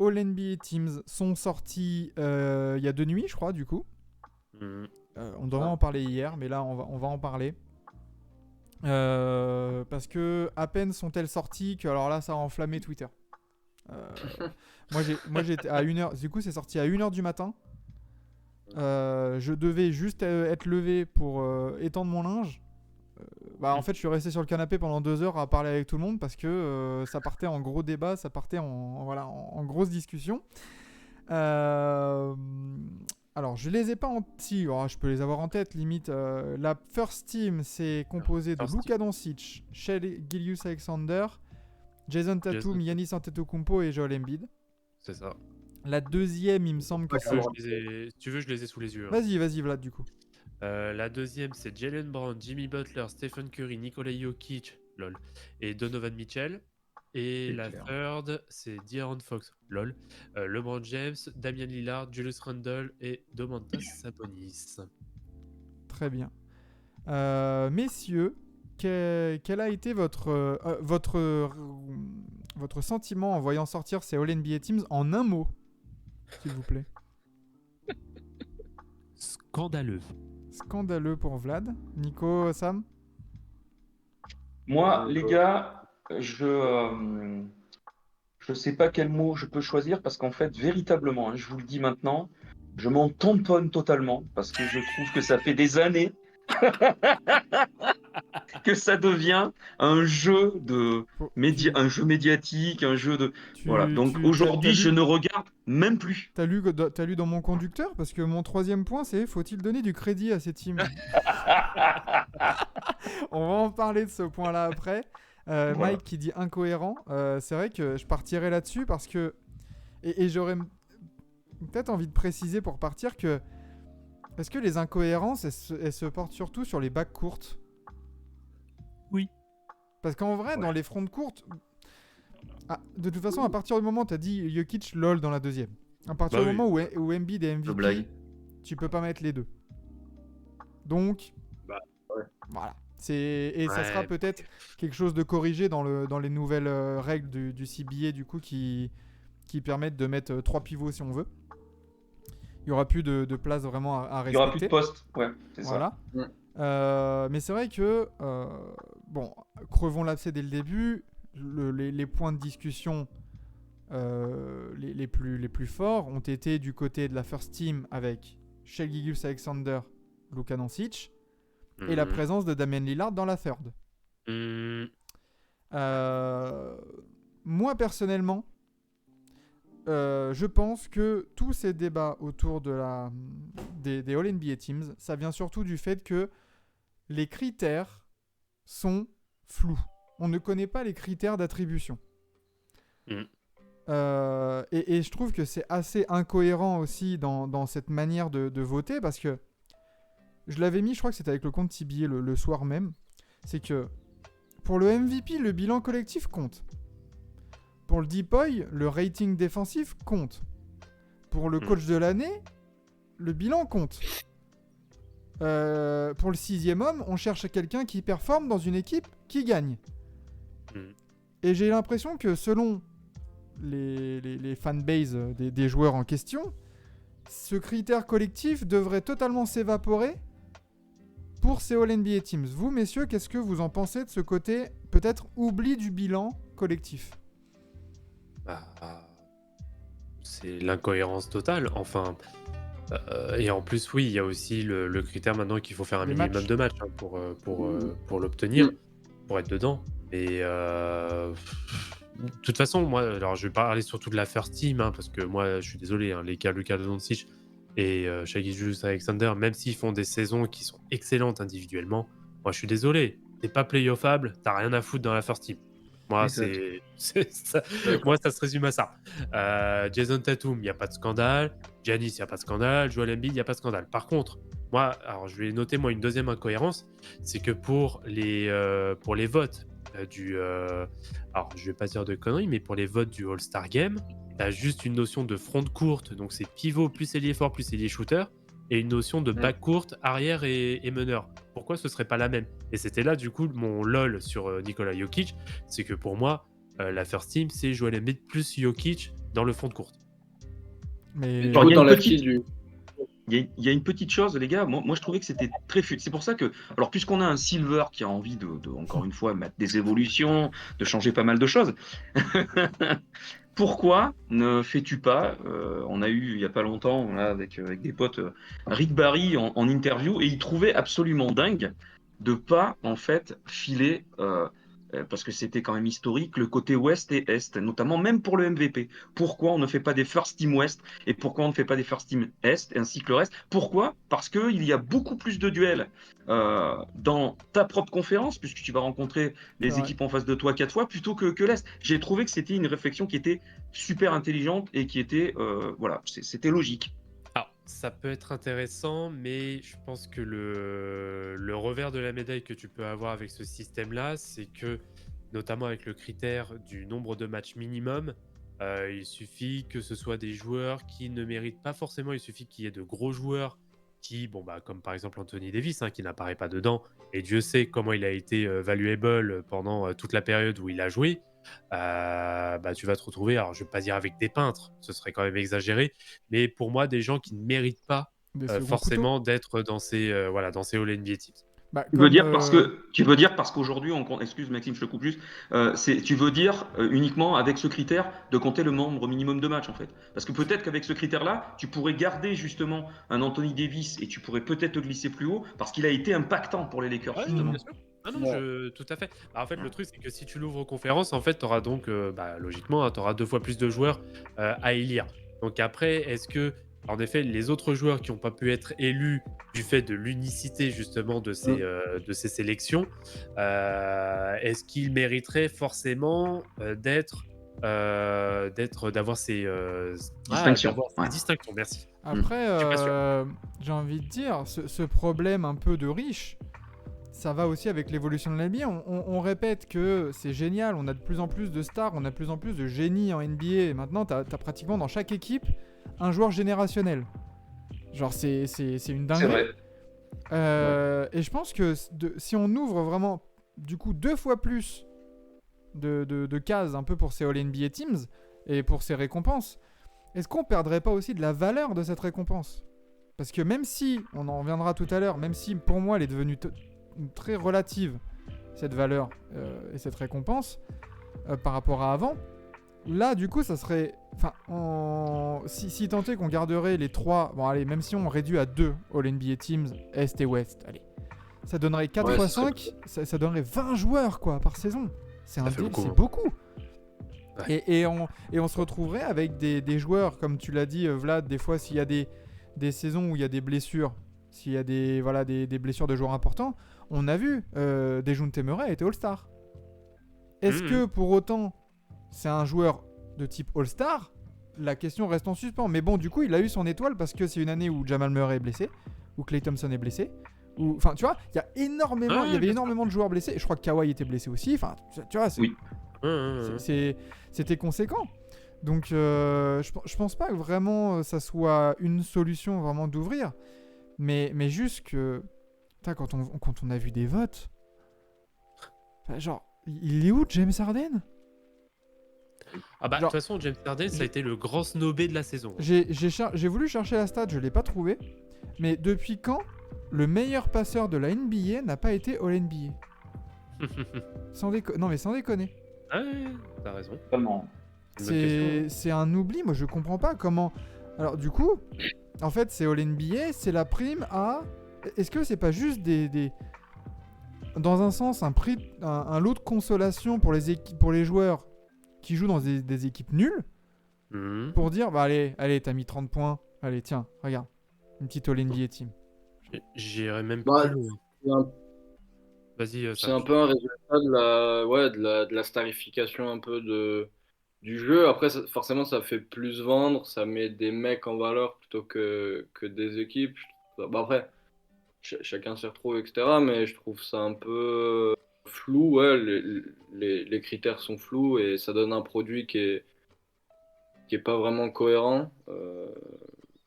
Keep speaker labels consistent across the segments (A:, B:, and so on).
A: All-NBA Teams sont sortis il y a 2 nuits, je crois, du coup. On devrait en parler hier, mais là, on va en parler. Parce que à peine sont-elles sorties que, alors là, ça a enflammé Twitter. Moi, j'étais à 1h. Du coup, c'est sorti à 1h du matin. Je devais juste être levé pour étendre mon linge. En fait, je suis resté sur le canapé pendant 2 heures à parler avec tout le monde parce que ça partait en gros débat, ça partait en grosse discussion. Alors, je les ai pas en... Si, je peux les avoir en tête, limite. La First Team, c'est composé de Luka Doncic, Shai Gilgeous-Alexander, Jason Tatum, Giannis Antetokounmpo et Joel Embiid.
B: C'est ça.
A: La deuxième, il me semble que c'est...
B: Si tu veux, je les ai sous les yeux.
A: Vas-y, Vlad, du coup.
B: La deuxième, c'est Jaylen Brown, Jimmy Butler, Stephen Curry, Nikola Jokic, lol, et Donovan Mitchell. Et la third, c'est De'Aaron Fox, lol, LeBron James, Damian Lillard, Julius Randle et Domantas Sabonis.
A: Très bien. Messieurs, quel a été votre sentiment en voyant sortir ces All-NBA Teams en un mot, s'il vous plaît?
B: Scandaleux.
A: Scandaleux pour Vlad. Nico, Sam?
C: Moi, les gars, je sais pas quel mot je peux choisir parce qu'en fait, véritablement, je vous le dis maintenant, je m'en tamponne totalement parce que je trouve que ça fait des années que ça devient un jeu un jeu médiatique, un jeu de voilà. Donc aujourd'hui, je ne regarde même plus.
A: T'as lu dans mon conducteur parce que mon troisième point, c'est faut-il donner du crédit à ces teams? On va en parler de ce point-là après. Voilà. Mike qui dit incohérent, c'est vrai que je partirais là-dessus parce que et j'aurais peut-être envie de préciser pour partir que est-ce que les incohérences elles se portent surtout sur les bacs courtes?
B: Oui.
A: Parce qu'en vrai, dans les frontes courtes, de toute façon, à partir du moment où tu as dit Jokic lol dans la deuxième, à partir du moment où Embiid est MVP, tu peux pas mettre les deux. Donc, voilà. Ça sera peut-être quelque chose de corrigé dans les nouvelles règles du CBA du coup qui permettent de mettre 3 pivots si on veut. Il y aura plus de place vraiment à respecter.
C: Il y aura plus de poste, c'est
A: ça.
C: Ouais.
A: Mais c'est vrai que crevons l'abcès dès le début. Les points de discussion les plus forts ont été du côté de la First Team avec Shai Gilgeous-Alexander, Luka Doncic et la présence de Damian Lillard dans la third. Moi personnellement, je pense que tous ces débats autour des All-NBA Teams, ça vient surtout du fait que les critères sont flous. On ne connaît pas les critères d'attribution. Et je trouve que c'est assez incohérent aussi dans cette manière de voter parce que je l'avais mis, je crois que c'était avec le compte TBA le soir même. C'est que pour le MVP, le bilan collectif compte. Pour le DPOY, le rating défensif compte. Pour le coach de l'année, le bilan compte. Pour le 6e homme, on cherche quelqu'un qui performe dans une équipe qui gagne. Et j'ai l'impression que selon les fanbases des joueurs en question, ce critère collectif devrait totalement s'évaporer pour ces All-NBA Teams. Vous, messieurs, qu'est-ce que vous en pensez de ce côté, peut-être, oubli du bilan collectif?
B: C'est l'incohérence totale. Enfin, et en plus, oui, il y a aussi le critère maintenant qu'il faut faire un minimum de matchs pour l'obtenir, pour être dedans. Et de toute façon, moi, alors je vais parler surtout de la First Team, parce que moi, je suis désolé, les cas Luka Doncic et Shai Gilgeous-Alexander, même s'ils font des saisons qui sont excellentes individuellement, moi, je suis désolé, t'es pas playoffable, t'as rien à foutre dans la First Team. Moi, ça, moi, ça se résume à ça. Jason Tatum, il n'y a pas de scandale. Giannis, il n'y a pas de scandale. Joel Embiid, il n'y a pas de scandale. Par contre, moi, alors je vais noter une deuxième incohérence, c'est que pour les votes alors je vais pas dire de conneries, mais pour les votes du All-Star Game, t'as juste une notion de front courte, donc c'est pivot plus ailier fort plus ailier shooter, et une notion de back courte, arrière et meneur. Pourquoi ce serait pas la même? Et c'était là du coup mon lol sur Nikola Jokic, c'est que pour moi la First Team c'est Joel Embiid plus Jokic dans le fond de courte.
A: Mais
C: Genre, il y a
D: dans
C: une
D: la
C: petite-
D: fille du.
C: Il y a une petite chose, les gars, moi je trouvais que c'était très fut. C'est pour ça que, alors puisqu'on a un Silver qui a envie encore une fois, mettre des évolutions, de changer pas mal de choses, pourquoi ne fais-tu pas, on a eu il y a pas longtemps là, avec des potes Rick Barry en interview, et il trouvait absolument dingue de pas en fait filer, parce que c'était quand même historique, le côté Ouest et Est, notamment même pour le MVP. Pourquoi on ne fait pas des First Team Ouest et pourquoi on ne fait pas des First Team Est ainsi que le reste? Pourquoi? Parce qu'il y a beaucoup plus de duels dans ta propre conférence, puisque tu vas rencontrer
A: C'est
C: les
A: vrai.
C: équipes en face de toi 4 fois, plutôt que l'Est. J'ai trouvé que c'était une réflexion qui était super intelligente et qui était, voilà, c'était logique.
B: Alors, ça peut être intéressant, mais je pense que le revers de la médaille que tu peux avoir avec ce système-là, c'est que, notamment avec le critère du nombre de matchs minimum, il suffit que ce soit des joueurs qui ne méritent pas forcément, il suffit qu'il y ait de gros joueurs qui, bon, bah, comme par exemple Anthony Davis, hein, qui n'apparaît pas dedans, et Dieu sait comment il a été valuable pendant toute la période où il a joué. Bah, tu vas te retrouver, alors je vais pas dire avec des peintres, ce serait quand même exagéré, mais pour moi, des gens qui ne méritent pas
A: Des seconds couteaux.
B: forcément d'être dans ces All-NBA teams.
A: Bah,
C: Tu veux
A: comme,
C: dire parce qu'aujourd'hui, excuse Maxime, je te coupe juste, tu veux dire uniquement avec ce critère de compter le nombre minimum de matchs en fait. Parce que peut-être qu'avec ce critère-là, tu pourrais garder justement un Anthony Davis et tu pourrais peut-être te glisser plus haut parce qu'il a été impactant pour les Lakers
B: Ouais,
C: justement.
B: bien sûr. Ah non,
D: Ouais.
B: tout à fait. Alors, en fait, le truc, c'est que si tu l'ouvres aux conférences, en fait, tu auras donc, bah, logiquement, tu auras 2 fois plus de joueurs à élire. Donc après, est-ce que, en effet, les autres joueurs qui n'ont pas pu être élus du fait de l'unicité justement de ces sélections, est-ce qu'ils mériteraient forcément d'avoir
C: Distinction.
B: d'avoir ces
C: Ouais.
B: distinctions? Merci.
A: Après,
B: Je suis pas sûr.
A: j'ai envie de dire, ce problème un peu de riche, ça va aussi avec l'évolution de l'NBA. On répète que c'est génial, on a de plus en plus de stars, on a de plus en plus de génies en NBA. Et maintenant, t'as pratiquement dans chaque équipe un joueur générationnel. Genre, c'est une dinguerie. Et je pense que si on ouvre vraiment, du coup, 2 fois plus de cases un peu pour ces All-NBA Teams et pour ces récompenses, est-ce qu'on perdrait pas aussi de la valeur de cette récompense? Parce que même si, on en reviendra tout à l'heure, même si pour moi elle est devenue très relative, cette valeur et cette récompense, par rapport à avant, là du coup ça serait... Enfin, si tant est qu'on garderait les 3... Bon allez, même si on réduit à 2 All-NBA Teams, Est et Ouest, allez. Ça donnerait 4 x 5, ça donnerait 20 joueurs quoi par saison. C'est beaucoup. Ouais. Et on se retrouverait avec des joueurs, comme tu l'as dit Vlad, des fois s'il y a des saisons où il y a des blessures, s'il y a des blessures de joueurs importants, on a vu Dejounte Murray était All-Star. Est-ce que pour autant c'est un joueur de type All-Star? La question reste en suspens. Mais bon, du coup, il a eu son étoile parce que c'est une année où Jamal Murray est blessé, où Klay Thompson est blessé. Enfin, tu vois, il y avait énormément de joueurs blessés. Et je crois que Kawhi était blessé aussi. Enfin, tu vois, c'était conséquent. Donc, je pense pas que vraiment ça soit une solution vraiment d'ouvrir. Mais juste que, quand on a vu des votes, genre, il est où James Harden?
B: Ah bah, de toute façon, James Harden, ça a été le grand snobé de la saison.
A: J'ai voulu chercher la stat, je l'ai pas trouvé. Mais depuis quand le meilleur passeur de la NBA n'a pas été All-NBA? Non mais sans déconner.
B: Ah ouais, t'as raison.
C: Vraiment.
A: C'est un oubli, moi je comprends pas comment... Alors du coup, en fait c'est All-NBA, c'est la prime à... Est-ce que c'est pas juste dans un sens, un lot de consolation pour les joueurs qui jouent dans des équipes nulles, pour dire, bah allez, t'as mis 30 points, allez, tiens, regarde, une petite All-NBA team.
B: J'irais même plus loin. Vas-y,
D: c'est un peu un résultat de la starification un peu du jeu. Après, forcément, ça fait plus vendre, ça met des mecs en valeur plutôt que des équipes. Bah, après, chacun s'y retrouve, etc. Mais je trouve ça un peu flou. Ouais, les critères sont flous et ça donne un produit qui est pas vraiment cohérent.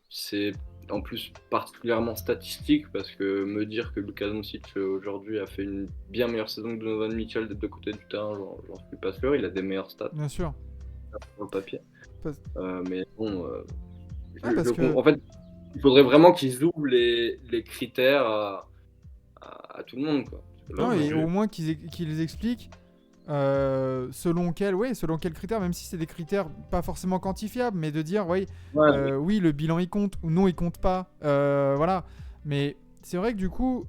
D: C'est en plus particulièrement statistique parce que me dire que Luka Doncic aujourd'hui a fait une bien meilleure saison que Donovan Mitchell des deux côtés du terrain, j'en suis pas sûr. Il a des meilleurs stats
A: Bien sûr
D: sur le papier.
A: Parce-
D: Mais bon,
A: parce que-
D: en fait, il faudrait vraiment qu'ils ouvrent les critères à tout le monde, quoi. Parce que là,
A: Non,
B: moi,
A: et
B: je-
A: au moins qu'ils expliquent selon quel critère, même si c'est des critères pas forcément quantifiables, mais de dire, oui,
D: ouais,
A: oui, le bilan il compte ou non il compte pas. Voilà. Mais c'est vrai que du coup,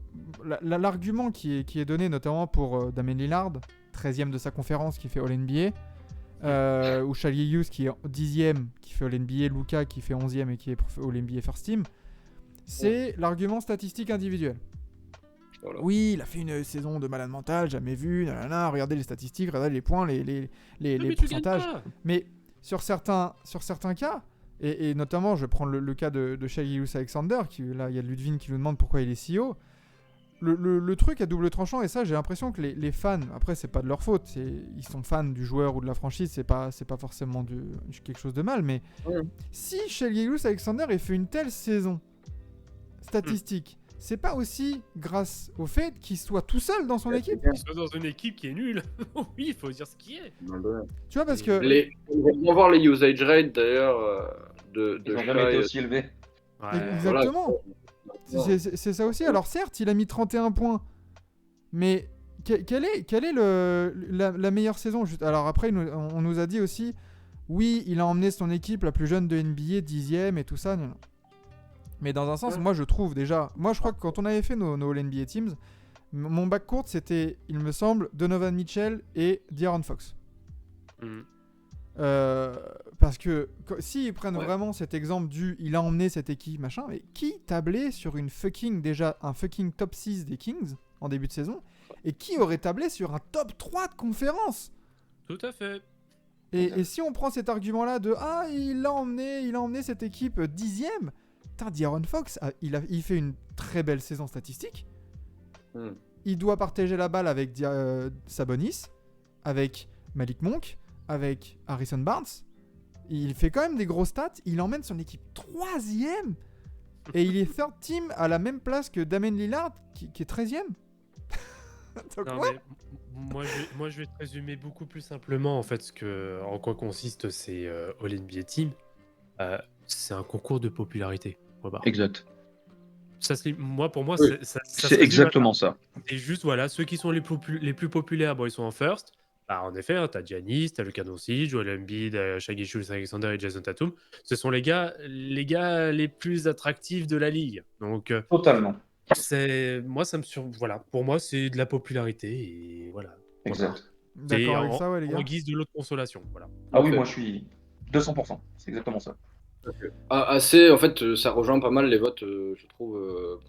A: l'argument qui est donné notamment pour Damian Lillard, 13e de sa conférence qui fait All-NBA, ou Shai Gilgeous qui est 10e qui fait All-NBA, Luka qui fait 11e et qui est All-NBA First Team, c'est l'argument statistique individuel.
D: voilà.
A: Oui, il a fait une saison de malade mental, jamais vu, nanana, regardez les statistiques, regardez les points, les
B: Non,
A: les
B: mais tu gagnes
A: pourcentages.
B: pas.
A: Mais sur certains cas, et notamment, je vais prendre le cas de Shai Gilgeous-Alexander, là, il y a Ludwin qui nous demande pourquoi il est CEO. Le truc à double tranchant, et ça, j'ai l'impression que les fans, après, c'est pas de leur faute, ils sont fans du joueur ou de la franchise, c'est pas forcément quelque chose de mal, mais
D: Ouais.
A: si Shai Gilgeous-Alexander ait fait une telle saison statistique, c'est pas aussi grâce au fait qu'il soit tout seul dans son équipe.
B: Ils sont dans une équipe qui est nulle. Oui, il faut dire ce qui est.
A: Tu vois, parce que
D: On va bien voir les usage rates d'ailleurs de
C: Ils n'ont jamais été
D: Shai.
C: aussi élevés.
B: Ouais.
A: exactement.
D: Voilà.
A: C'est ça aussi. Alors certes, il a mis 31 points, mais quelle est la meilleure saison juste... Alors après, on nous a dit aussi, oui, il a emmené son équipe la plus jeune de NBA, 10e et tout ça. Non. Mais dans un sens, moi je trouve déjà... Moi je crois que quand on avait fait nos All-NBA Teams, mon backcourt c'était, il me semble, Donovan Mitchell et De'Aaron Fox.
B: Mhm.
A: Parce que s'ils prennent
D: Ouais.
A: vraiment cet exemple il a emmené cette équipe machin, mais qui tablait sur un fucking top 6 des Kings en début de saison, et qui aurait tablé sur un top 3 de conférence?
B: Tout à fait.
A: Et si on prend cet argument là de il a emmené cette équipe 10e, putain, De'Aaron Fox il fait une très belle saison statistique.
D: Hmm.
A: Il doit partager la balle avec Sabonis, avec Malik Monk, avec Harrison Barnes. Il fait quand même des gros stats. Il emmène son équipe 3e. Et il est third team à la même place que Damian Lillard qui est 13e. Donc,
B: Non,
A: ouais.
B: mais moi, je vais te résumer beaucoup plus simplement en fait en quoi consiste ces All NBA Team. C'est un concours de popularité. Rebar.
C: Exact.
B: Pour moi,
D: Oui.
B: ça se
C: C'est
B: résume à
C: exactement ça.
B: ça. Et juste voilà, ceux qui sont les plus populaires, bon, ils sont en first. Bah, en effet, hein, t'as Giannis, t'as Luka Doncic, Joel Embiid, Shai Gilgeous-Alexander et Jason Tatum. Ce sont les gars les plus attractifs de la ligue. Donc
C: Totalement.
B: moi ça me voilà, pour moi c'est de la popularité et voilà.
C: Exact.
B: C'est
A: D'accord avec ça, ouais, les gars.
B: en guise de l'autre consolation, voilà.
C: Ah oui,
D: Ok.
C: moi je suis 200%. C'est exactement ça.
D: En fait, ça rejoint pas mal les votes, je trouve,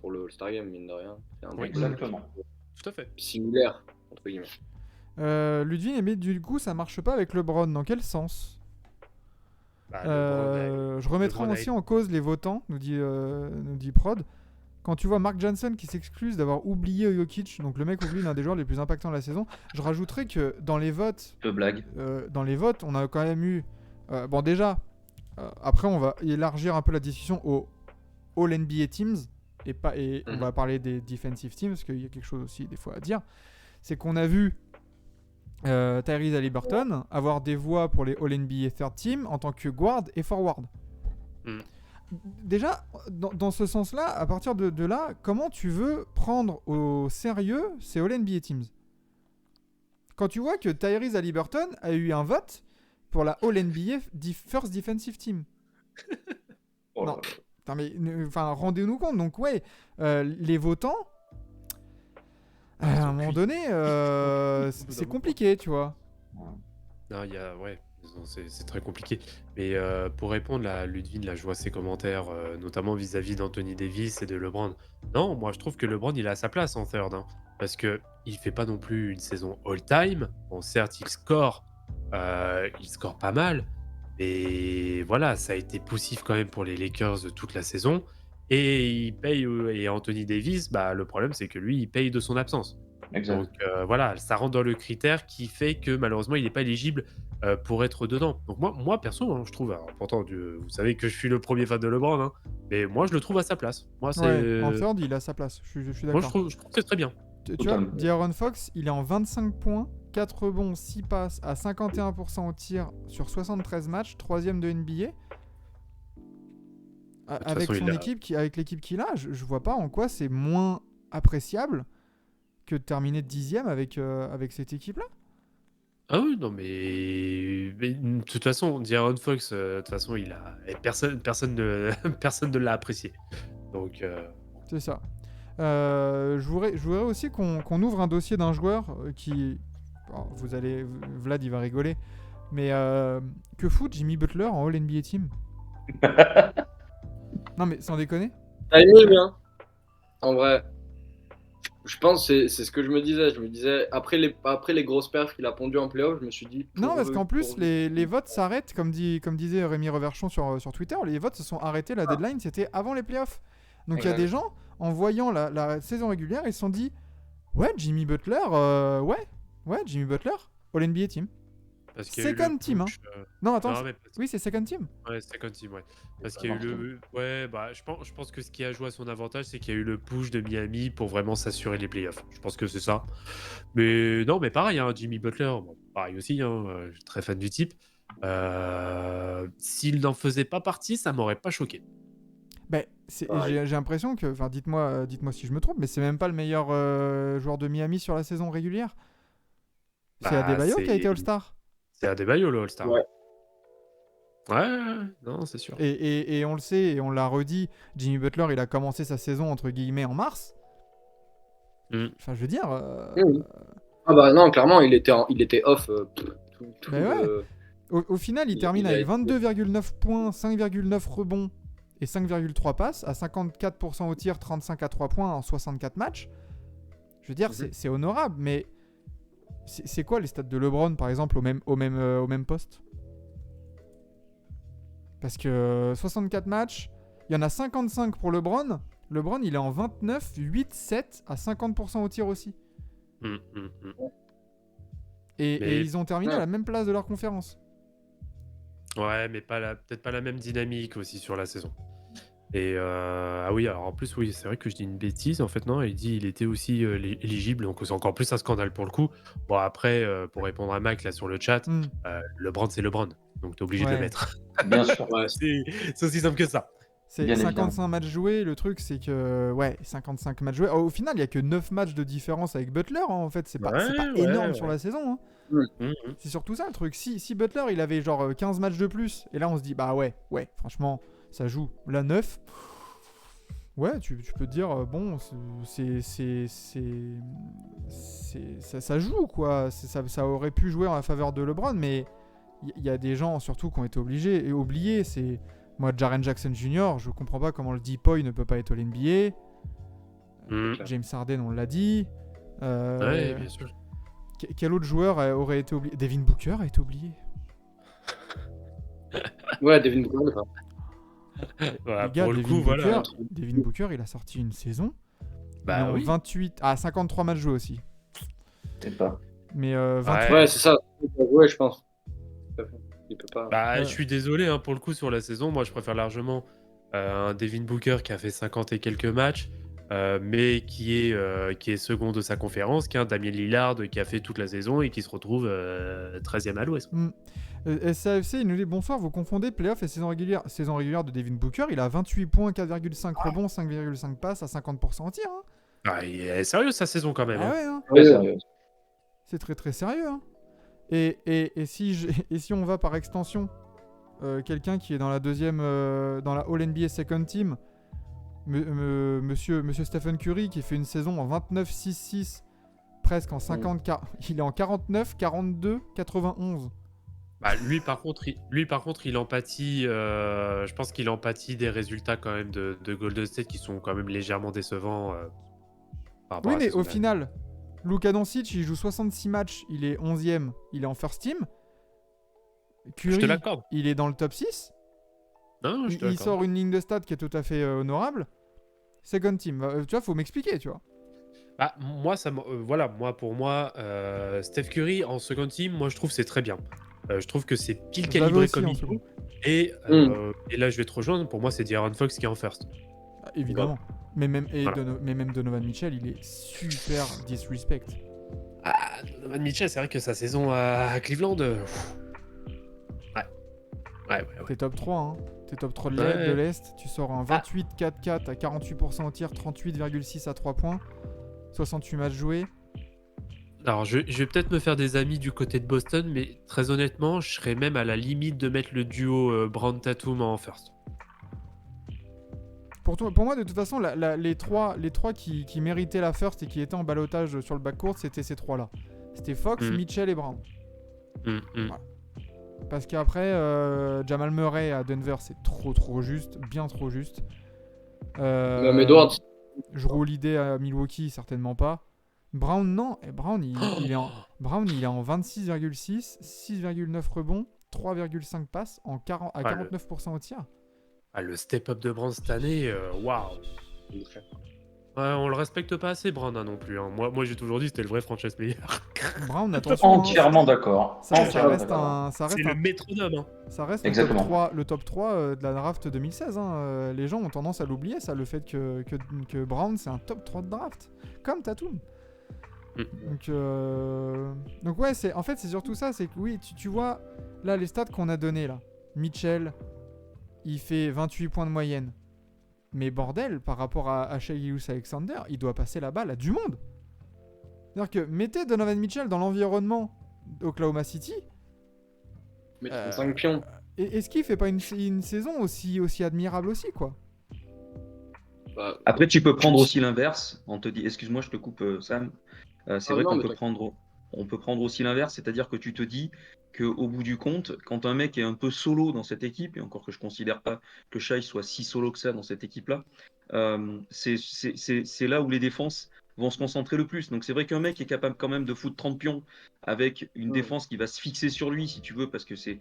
D: pour le All-Star Game, mine de rien. C'est un
B: Oui,
D: peu
C: Exactement.
B: Tout à fait.
D: similaire, entre guillemets.
A: Ludwig, mais du coup, ça marche pas avec LeBron. Dans quel sens?
B: Bah, LeBron
A: Je remettrai
B: LeBron
A: aussi en cause les votants, nous dit Prod. Quand tu vois Mark Johnson qui s'excuse d'avoir oublié Jokic, donc le mec oublie l'un des joueurs les plus impactants de la saison, je rajouterais que dans les votes,
C: Deux blagues.
A: on a quand même eu... bon déjà, après on va élargir un peu la discussion aux All NBA Teams, et on va parler des Defensive Teams, parce qu'il y a quelque chose aussi des fois à dire. C'est qu'on a vu Tyrese Haliburton avoir des voix pour les All NBA Third Team en tant que guard et forward.
B: Mm.
A: Déjà, dans ce sens-là, à partir de là, comment tu veux prendre au sérieux ces All NBA Teams? Quand tu vois que Tyrese Haliburton a eu un vote pour la All NBA First Defensive Team.
C: Oh
A: Non.
C: là là.
A: Putain, mais rendez-nous compte. Donc ouais, les votants, à un moment donné, c'est compliqué, tu vois.
B: Non, ouais, c'est très compliqué. Mais pour répondre à Ludwig, là, je vois ses commentaires, notamment vis-à-vis d'Anthony Davis et de LeBron. Non, moi je trouve que LeBron il a sa place en third, hein, parce que il fait pas non plus une saison all-time. Bon, certes, il score pas mal, mais voilà, ça a été poussif quand même pour les Lakers toute la saison. Et il paye, et Anthony Davis, bah, le problème c'est que lui, il paye de son absence.
C: Exact.
B: Donc voilà, ça rentre dans le critère qui fait que malheureusement il n'est pas éligible pour être dedans. Donc moi perso, hein, je trouve, alors, pourtant vous savez que je suis le premier fan de LeBron, hein, mais moi je le trouve à sa place. Moi,
A: Ouais, en third, il a sa place. Je suis
B: moi
A: d'accord.
B: je trouve que c'est très bien.
A: Tu vois,
C: Totalement.
A: De'Aaron Fox, il est en 25 points 4 rebonds, 6 passes, à 51% au tir sur 73 matchs, 3ème de NBA. Avec
B: façon,
A: son équipe, avec l'équipe qu'il a, je vois pas en quoi c'est moins appréciable que de terminer 10ème avec cette équipe-là.
B: Ah oui, non, mais de toute façon, De'Aaron Fox, de toute façon, personne ne l'a apprécié. Donc,
A: C'est ça. Je voudrais aussi qu'on ouvre un dossier d'un joueur qui... bon, Vlad, il va rigoler. Mais que fout Jimmy Butler en All-NBA Team? Non, mais sans déconner.
D: Timing, hein. En vrai. Je pense que c'est ce que je me disais. Je me disais, après les grosses perfs qu'il a pondues en playoff, je me suis dit...
A: Non, parce qu'en plus, les votes s'arrêtent, comme disait Rémi Reverchon sur Twitter, les votes se sont arrêtés, la deadline, c'était avant les playoffs. Donc il y a des gens, en voyant la saison régulière, ils se sont dit, ouais, Jimmy Butler, Jimmy Butler, All-NBA Team.
B: parce qu'il y a eu
A: Second
B: le
A: team, hein.
B: push,
A: Non, attends,
B: non, mais
A: oui, c'est second team.
B: ouais, second team, ouais. Parce qu'il y a eu le... Ouais, bah, je pense que ce qui a joué à son avantage, c'est qu'il y a eu le push de Miami pour vraiment s'assurer les playoffs. Je pense que c'est ça. Mais non, mais pareil, hein, Jimmy Butler, bon, pareil aussi, hein, je suis très fan du type. S'il n'en faisait pas partie, ça m'aurait pas choqué.
A: Ben, j'ai l'impression que, enfin, dites-moi si je me trompe, mais c'est même pas le meilleur joueur de Miami sur la saison régulière. C'est
B: Bah,
A: Adebayo qui a été All-Star.
B: C'est Adebayo, le All-Star.
D: Ouais.
B: Ouais, non, c'est sûr.
A: Et on le sait, et on l'a redit, Jimmy Butler, il a commencé sa saison entre guillemets en mars. Enfin, je veux dire.
D: Oui. Ah bah non, clairement, il était off.
A: Mais ouais. Au final, il termine avec 22,9 points, 5,9 rebonds et 5,3 passes, à 54% au tir, 35 à 3 points en 64 matchs. Je veux dire, c'est honorable, mais c'est quoi les stats de LeBron, par exemple, au même poste? Parce que 64 matchs, il y en a 55 pour LeBron. LeBron, il est en 29, 8, 7 à 50% au tir aussi. Et ils ont terminé à la même place de leur conférence.
B: Ouais, mais peut-être pas la même dynamique aussi sur la saison. Et ah oui, alors en plus, oui, c'est vrai que je dis une bêtise. En fait, non, il était aussi éligible, donc c'est encore plus un scandale pour le coup. Bon, après, pour répondre à Mac là sur le chat, LeBron, c'est LeBron, donc t'es obligé de le mettre.
C: Bien sûr.
B: Ouais, c'est aussi simple que ça.
A: C'est
C: Bien
A: 55
C: évidemment.
A: matchs joués. Le truc, c'est que, ouais, 55 matchs joués. Au final, il n'y a que 9 matchs de différence avec Butler. Hein, en fait, c'est pas énorme sur la saison. Hein. C'est surtout ça le truc. Si Butler, il avait genre 15 matchs de plus, et là, on se dit, bah ouais, franchement, ça joue. Là, 9. Ouais, tu peux te dire, bon, ça joue, quoi. Ça aurait pu jouer en la faveur de LeBron, mais il y a des gens, surtout, qui ont été obligés et oubliés. C'est... Moi, Jaren Jackson Jr., je comprends pas comment le Depoy ne peut pas être All-NBA. James Harden, on l'a dit.
B: Ouais, bien sûr.
A: Quel autre joueur aurait été oublié? Devin Booker a été oublié.
D: Ouais, Devin Booker.
B: Voilà,
A: Les gars,
B: pour le coup, voilà.
A: Devin Booker, il a sorti une saison.
B: Bah oui.
A: 28... Ah, 53 matchs joués aussi.
C: C'est pas.
A: Mais 28...
D: Ouais, c'est ça. Ouais, je pense. Il peut pas...
B: Bah, je suis désolé, hein, pour le coup, sur la saison, moi, je préfère largement un Devin Booker qui a fait 50 et quelques matchs, mais qui est second de sa conférence, qu'un Damien Lillard qui a fait toute la saison et qui se retrouve 13e à l'ouest.
A: SAFC, il nous dit bonsoir, vous confondez playoff et saison régulière. Saison régulière de Devin Booker, il a 28 points, 4,5 rebonds, 5,5 passes à 50% en tir. Hein.
B: Ah, il est sérieux sa saison quand même.
A: Ah
B: hein.
A: ouais, hein.
C: Ouais, sérieux.
A: C'est très très sérieux. Hein. Et si on va par extension, quelqu'un qui est dans la deuxième, dans la All-NBA Second Team, monsieur Stephen Curry, qui fait une saison en 29-6-6, presque en 50, il est en 49, 42, 91.
B: Bah, lui par contre, il empathie. Je pense qu'il empathie des résultats quand même de Golden State qui sont quand même légèrement décevants. Par rapport
A: Oui,
B: à la
A: mais
B: saison
A: au
B: dernière.
A: final, Luka Doncic, il joue 66 matchs, il est 11e, il est en first team.
B: Je te
A: Curry,
B: l'accorde.
A: il est dans le top 6.
B: Non, je te
A: Il
B: l'accorde.
A: sort une ligne de stats qui est tout à fait honorable. Second team, tu vois, faut m'expliquer, tu vois.
B: Bah, moi, voilà, pour moi, Steph Curry en second team, moi je trouve que c'est très bien. Je trouve que c'est pile
A: Je l'avais
B: calibré
A: aussi
B: comme
A: en
B: il
A: second.
B: faut. Et là, je vais te rejoindre. Pour moi, c'est De'Aaron Fox qui est en first.
A: Ah, évidemment. Mais même
B: Voilà.
A: Donovan Mitchell, il est super disrespect.
B: Donovan Mitchell, c'est vrai que sa saison à Cleveland. Ouais. Ouais.
A: T'es top 3, hein. T'es top 3 de
B: Ouais.
A: l'Est. Tu sors un 28-4-4 à 48% au tir, 38,6 à 3 points, 68 matchs joués.
B: Alors, je vais peut-être me faire des amis du côté de Boston, mais très honnêtement, je serais même à la limite de mettre le duo Brown-Tatum en first.
A: Pour moi, de toute façon, les trois qui méritaient la first et qui étaient en ballottage sur le backcourt, c'était ces trois-là. C'était Fox,
B: Mm.
A: Mitchell et Brown.
B: Voilà.
A: Parce qu'après, Jamal Murray à Denver, c'est trop juste, bien trop juste.
D: Même Edwards.
A: Jrue Holiday à Milwaukee, certainement pas. Brown, non. Et Brown, il est en 26,6, 6,9 rebonds, 3,5 passes à 49% au tir.
B: Le step-up de Brown cette année, waouh. Ouais, on le respecte pas assez, Brown, non plus. Hein. Moi, j'ai toujours dit que c'était le vrai franchise player.
A: Brown, attention.
C: Entièrement d'accord.
A: Ça reste
B: le métronome. Hein.
A: Ça reste
C: Exactement.
A: le top 3 de la draft 2016. Hein. Les gens ont tendance à l'oublier, ça, le fait que Brown, c'est un top 3 de draft. Comme Tatum. Donc ouais, c'est surtout ça. C'est que oui, tu vois, là, les stats qu'on a donnés, là. Mitchell, il fait 28 points de moyenne. Mais bordel, par rapport à Shai Gilgeous-Alexander, il doit passer la balle à du monde. C'est-à-dire que mettez Donovan Mitchell dans l'environnement d'Oklahoma City.
D: Mais 35 pions.
A: Est-ce qu'il fait pas une saison aussi admirable aussi, quoi?
C: Après, tu peux prendre aussi l'inverse. On te dit, excuse-moi, je te coupe, Sam. C'est vrai qu'on peut prendre aussi l'inverse, c'est-à-dire que tu te dis qu'au bout du compte, quand un mec est un peu solo dans cette équipe, et encore que je ne considère pas que Shai soit si solo que ça dans cette équipe-là, c'est là où les défenses vont se concentrer le plus. Donc c'est vrai qu'un mec est capable quand même de foutre 30 pions avec une défense qui va se fixer sur lui, si tu veux, parce que c'est...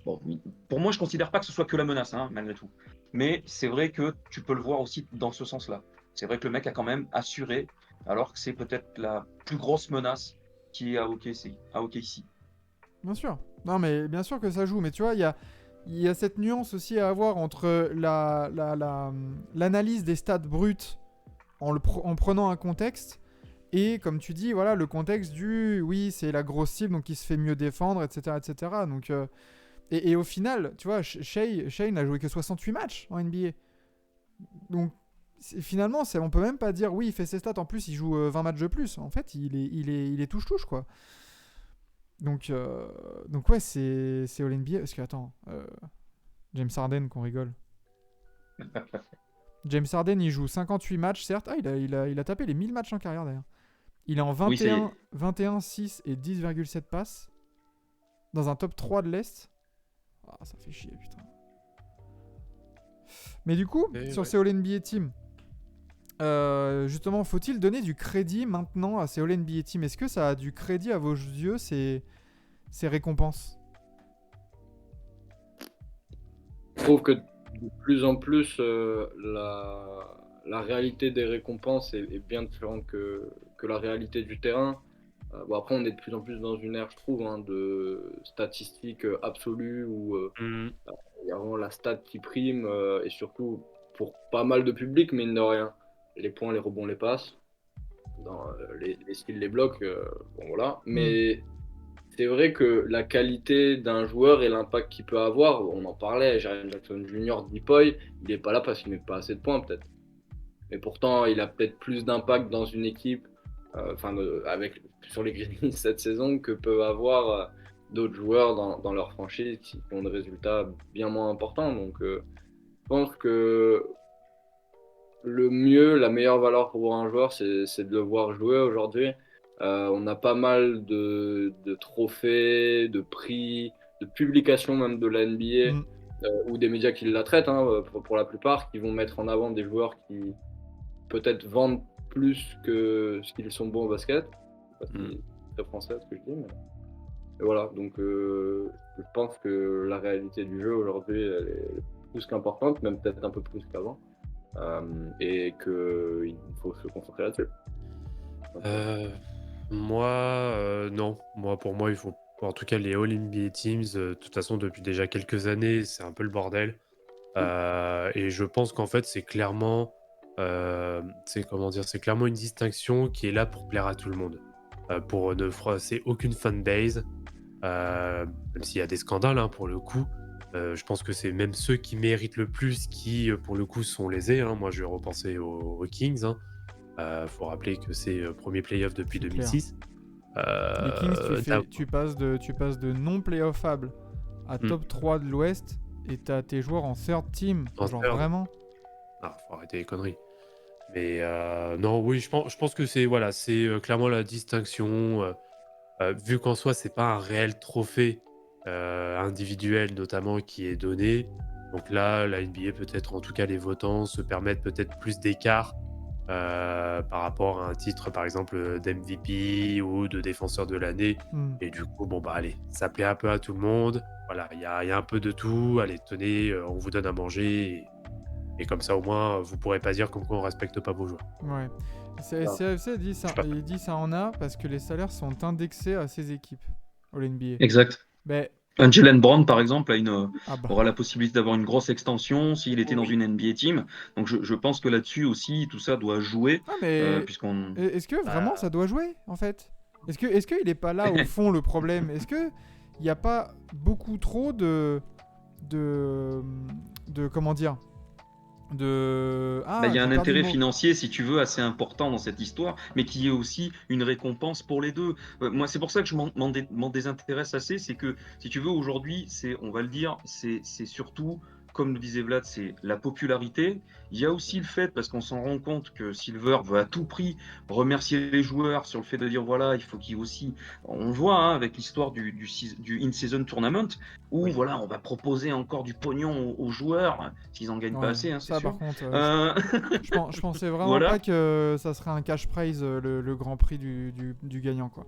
C: Bon, pour moi, je ne considère pas que ce soit que la menace, hein, malgré tout. Mais c'est vrai que tu peux le voir aussi dans ce sens-là. C'est vrai que le mec a quand même assuré, alors que c'est peut-être la plus grosse menace qui est à OKC.
A: Bien sûr. Non, mais bien sûr que ça joue. Mais tu vois, il y a cette nuance aussi à avoir entre l'analyse des stats brutes en prenant un contexte et, comme tu dis, voilà, le contexte du oui, c'est la grosse cible, donc il se fait mieux défendre, etc. etc. Donc, et au final, tu vois, Shai n'a joué que 68 matchs en NBA. Donc, finalement, on peut même pas dire oui, il fait ses stats. En plus, il joue 20 matchs de plus. En fait, il est touche-touche, quoi. Donc ouais, c'est All NBA. Parce que, attends, James Harden, qu'on rigole. James Harden, il joue 58 matchs, certes. Ah, il a tapé les 1000 matchs en carrière, d'ailleurs. Il est en 21, 6 et 10,7 passes. Dans un top 3 de l'Est. Ah, ça fait chier, putain. Mais du coup, sur ces All NBA Teams, justement, faut-il donner du crédit maintenant à ces All NBA Teams? Est-ce que ça a du crédit à vos yeux, ces récompenses?
D: Je trouve que de plus en plus, la réalité des récompenses est bien différente que la réalité du terrain. Bon, après, on est de plus en plus dans une ère, je trouve, hein, de statistiques absolues où il y a vraiment la stat qui prime et surtout pour pas mal de public, mine de rien. Les points, les rebonds, les passes, dans les styles, les blocs, bon voilà. Mais c'est vrai que la qualité d'un joueur et l'impact qu'il peut avoir, on en parlait, Jaren Jackson Jr., Deepoy, il n'est pas là parce qu'il met pas assez de points peut-être. Mais pourtant, il a peut-être plus d'impact dans une équipe, sur les Grizzlies cette saison, que peuvent avoir d'autres joueurs dans leur franchise qui ont des résultats bien moins importants. Donc, je pense que la meilleure valeur pour voir un joueur, c'est de le voir jouer aujourd'hui. On a pas mal de trophées, de prix, de publications même de la NBA ou des médias qui la traitent, hein, pour la plupart, qui vont mettre en avant des joueurs qui peut-être vendent plus que ce qu'ils sont bons au basket. C'est très français ce que je dis, mais et voilà. Donc je pense que la réalité du jeu aujourd'hui, elle est plus qu'importante, même peut-être un peu plus qu'avant. Et qu'il faut se concentrer là-dessus.
B: Non. Pour moi, il faut. En tout cas, les All NBA Teams, de toute façon, depuis déjà quelques années, c'est un peu le bordel. Et je pense qu'en fait, c'est clairement. C'est clairement une distinction qui est là pour plaire à tout le monde. pour ne froisser aucune fanbase, même s'il y a des scandales hein, pour le coup. Je pense que c'est même ceux qui méritent le plus qui, pour le coup, sont lésés. Hein. Moi, je vais repenser aux Kings. Hein. Faut rappeler que c'est premier playoff depuis
A: C'est
B: 2006.
A: Les Kings, tu passes de non playoffable à top 3 de l'Ouest et t'as tes joueurs en third team. Genre vraiment.
B: Ah, faut arrêter les conneries. Mais non, oui, je pense que c'est clairement la distinction. Vu qu'en soi, c'est pas un réel trophée individuel, notamment, qui est donné. Donc là, la NBA, peut-être, en tout cas, les votants se permettent peut-être plus d'écart par rapport à un titre, par exemple, d'MVP ou de défenseur de l'année. Et du coup, bon, bah allez, ça plaît un peu à tout le monde. Voilà, il y a un peu de tout. Allez, tenez, on vous donne à manger. Et comme ça, au moins, vous pourrez pas dire comme quoi on respecte pas vos joueurs.
A: Ouais. CFC dit ça en a parce que les salaires sont indexés à ses équipes au NBA.
C: Exact.
A: Mais...
C: Un Jalen Brown, par exemple, aura la possibilité d'avoir une grosse extension s'il était dans une NBA team. Donc je pense que là-dessus aussi, tout ça doit jouer.
A: Ah, mais est-ce que vraiment ça doit jouer, en fait? Est-ce qu'il n'est pas là, au fond, le problème? Est-ce qu'il n'y a pas beaucoup trop de comment dire? Il
C: y a un intérêt financier, si tu veux, assez important dans cette histoire, mais qui est aussi une récompense pour les deux. Moi, c'est pour ça que je m'en désintéresse assez, c'est que, si tu veux, aujourd'hui, on va le dire, c'est surtout, comme le disait Vlad, c'est la popularité. Il y a aussi le fait, parce qu'on s'en rend compte que Silver veut à tout prix remercier les joueurs sur le fait de dire, voilà, il faut qu'ils aussi... On le voit hein, avec l'histoire du in-season tournament, où voilà, on va proposer encore du pognon aux joueurs, s'ils n'en gagnent pas assez, hein, c'est sûr.
A: Par contre, je pensais vraiment pas que ça serait un cash prize, le grand prix du gagnant, quoi.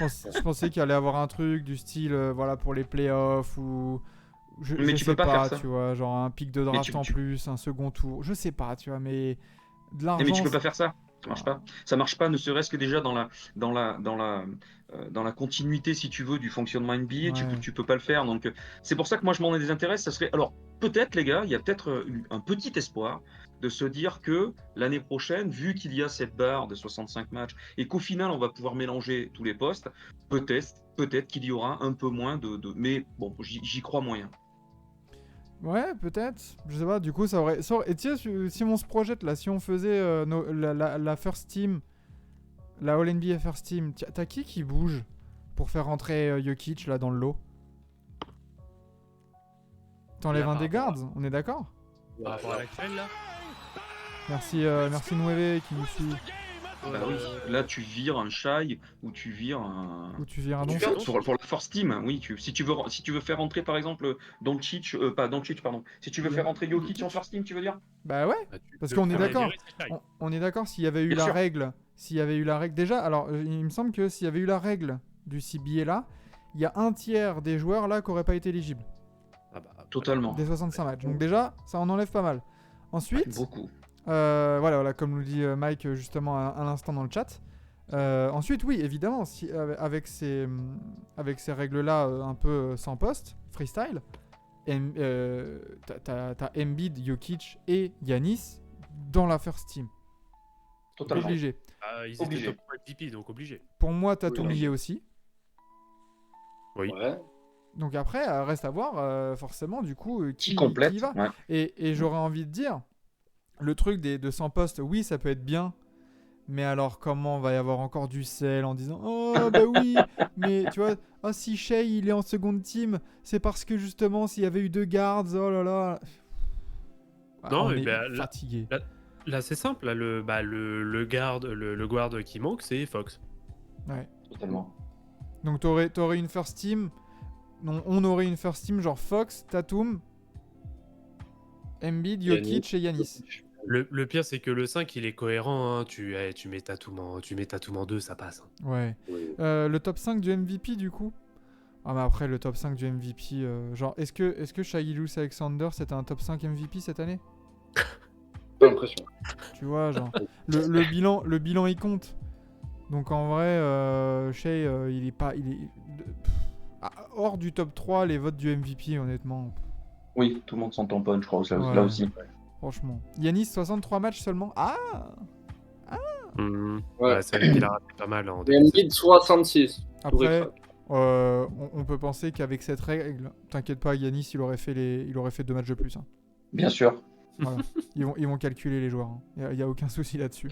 A: Je pensais qu'il allait avoir un truc du style, voilà, pour les playoffs ou...
C: Mais tu peux pas faire ça.
A: Tu vois, genre un pic de draft en plus, un second tour, je sais pas, tu vois, mais de l'argent...
C: Mais tu peux pas faire ça, ça marche pas. Ça marche pas, ne serait-ce que déjà dans la continuité, si tu veux, du fonctionnement NBA, tu peux pas le faire. Donc c'est pour ça que moi je m'en désintéresse. Ça serait alors peut-être les gars, il y a peut-être un petit espoir de se dire que l'année prochaine, vu qu'il y a cette barre de 65 matchs et qu'au final on va pouvoir mélanger tous les postes, peut-être qu'il y aura un peu moins de... Mais bon, j'y crois moyen.
A: Ouais, peut-être. Je sais pas, du coup, ça aurait... Et tiens, si on se projette, là, si on faisait la First Team, la All-NBA First Team, t'as qui bouge pour faire rentrer Jokic, là, dans le lot? T'enlèves un des guards, on est d'accord?
B: Par rapport à l'actuel, là.
A: Merci Nueve qui nous suit.
C: Bah oui, là tu vires un Shai ou tu vires un...
A: Ou tu vires un Doncic.
C: Pour la First Team, oui. Si tu veux faire rentrer par exemple Doncic, pas Doncic, pardon. Si tu veux faire rentrer Jokic en First Team, tu veux dire?
A: Bah ouais, parce qu'on est d'accord. On est d'accord, s'il y avait eu la règle... Déjà, alors il me semble que s'il y avait eu la règle du CBA là, il y a un tiers des joueurs là qui n'auraient pas été éligibles.
C: Totalement.
A: Des 65 matchs. Donc déjà, ça en enlève pas mal. Ensuite...
C: Beaucoup.
A: Voilà, comme nous dit Mike justement à l'instant dans le chat. Ensuite, oui, évidemment, avec ces règles-là un peu sans poste, freestyle, t'as Embiid, Jokic et Giannis dans la first team.
C: Totalement.
A: Obligé.
B: Ils étaient top MVP, donc obligé.
A: Pour moi, Tatum y est aussi.
B: Oui.
D: Ouais.
A: Donc après, reste à voir forcément du coup qui va.
C: Ouais.
A: Et j'aurais envie de dire, le truc de 100 postes, oui, ça peut être bien. Mais alors, comment va y avoir encore du sel en disant oh, bah oui, mais tu vois, si Shai il est en seconde team, c'est parce que justement, s'il y avait eu 2 guards, oh là là.
B: Non,
A: on
B: mais
A: est fatigué.
B: Là, c'est simple. Là, le guard qui manque, c'est Fox.
A: Ouais.
C: Totalement.
A: Donc, t'aurais une first team. Non, on aurait une first team genre Fox, Tatum, Embiid, Jokic et Giannis.
B: Le pire, c'est que le 5, il est cohérent. Hein. Tu mets Tatum en 2, ça passe. Hein.
A: Ouais. Le top 5 du MVP, du coup. Ah, mais après, le top 5 du MVP, genre, est-ce que Shai Gilgeous-Alexander, c'était un top 5 MVP cette année?
D: Pas l'impression.
A: Tu vois, genre, le bilan, il compte. Donc, en vrai, Shai, il est pas... hors du top 3, les votes du MVP, honnêtement...
C: Oui, tout le monde s'en tamponne, je crois, là aussi.
A: Franchement. Giannis, 63 matchs seulement. Ah,
D: Ouais.
B: C'est vrai qu'il a raté pas mal en
D: Et
B: début de
D: Embiid 66. Tout
A: Après,
D: récrac.
A: on peut penser qu'avec cette règle, t'inquiète pas, Yanis, il aurait fait 2 matchs de plus. Hein.
C: Bien sûr.
A: Voilà. Ils vont calculer les joueurs. Il n'y a aucun souci là-dessus.